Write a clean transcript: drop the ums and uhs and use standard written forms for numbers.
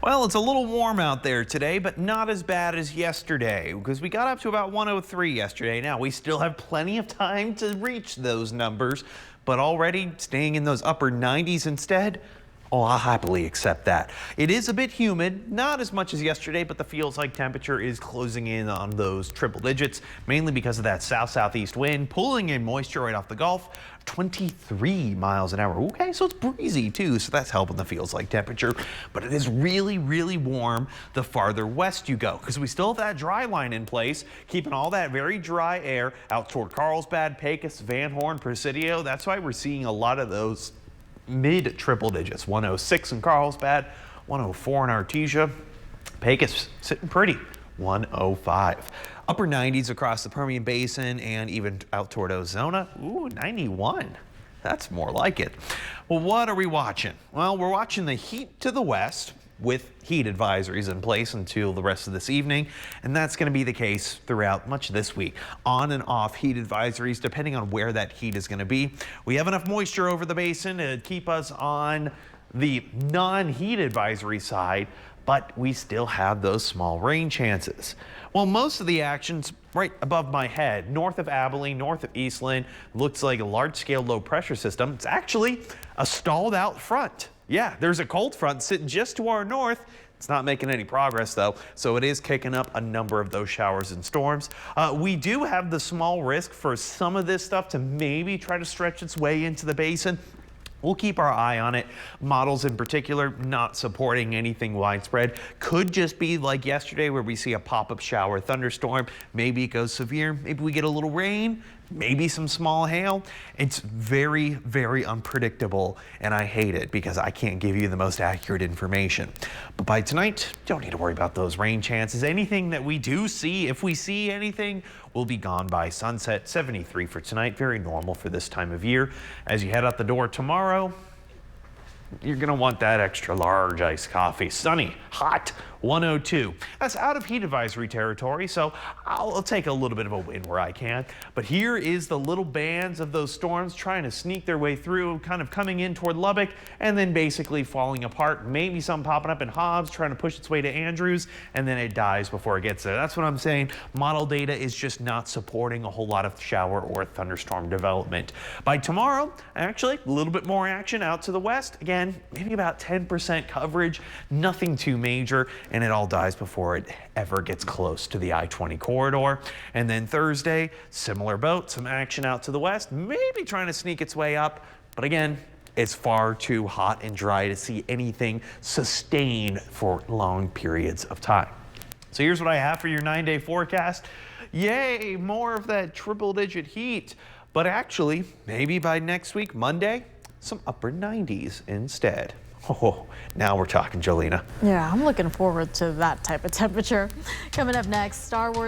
Well, it's a little warm out there today, but not as bad as yesterday because we got up to about 103 yesterday. Now, we still have plenty of time to reach those numbers, but already staying in those upper 90s instead. Oh, I'll happily accept that. It is a bit humid, not as much as yesterday, but the feels like temperature is closing in on those triple digits, mainly because of that south-southeast wind pulling in moisture right off the Gulf. 23 miles an hour. Okay, so it's breezy too, so that's helping the feels like temperature. But it is really, really warm the farther west you go because we still have that dry line in place, keeping all that very dry air out toward Carlsbad, Pecos, Van Horn, Presidio. That's why we're seeing a lot of those mid triple digits. 106 in Carlsbad, 104 in Artesia. Pecos sitting pretty, 105. Upper 90s across the Permian Basin and even out toward Ozona. Ooh, 91. That's more like it. Well, what are we watching? Well, we're watching the heat to the west with heat advisories in place until the rest of this evening, and that's going to be the case throughout much of this week. On and off heat advisories depending on where that heat is going to be. We have enough moisture over the basin to keep us on the non-heat advisory side, but we still have those small rain chances. Well, most of the action's right above my head, north of Abilene, north of Eastland. Looks like a large-scale low-pressure system. It's actually a stalled-out front. Yeah, there's a cold front sitting just to our north. It's not making any progress though, so it is kicking up a number of those showers and storms. We do have the small risk for some of this stuff to maybe try to stretch its way into the basin. We'll keep our eye on it. Models in particular not supporting anything widespread. Could just be like yesterday where we see a pop-up shower thunderstorm. Maybe it goes severe. Maybe we get a little rain. Maybe some small hail. It's very, very unpredictable, and I hate it because I can't give you the most accurate information. But by tonight, don't need to worry about those rain chances. Anything that we do see, if we see anything, will be gone by sunset. 73 for tonight, very normal for this time of year. As you head out the door tomorrow, you're going to want that extra large iced coffee. Sunny, hot, 102. That's out of heat advisory territory, so I'll take a little bit of a win where I can. But here is the little bands of those storms trying to sneak their way through, kind of coming in toward Lubbock and then basically falling apart. Maybe some popping up in Hobbs, trying to push its way to Andrews, and then it dies before it gets there. That's what I'm saying. Model data is just not supporting a whole lot of shower or thunderstorm development. By tomorrow, actually, a little bit more action out to the west. Again, maybe about 10% coverage, nothing too major, and it all dies before it ever gets close to the I-20 corridor. And then Thursday, similar boat, some action out to the west, maybe trying to sneak its way up, but again, it's far too hot and dry to see anything sustain for long periods of time. So here's what I have for your 9-day forecast. Yay, more of that triple-digit heat, but actually, maybe by next week, Monday, some upper 90s instead. Oh, now we're talking, Jolena. Yeah, I'm looking forward to that type of temperature. Coming up next, Star Wars.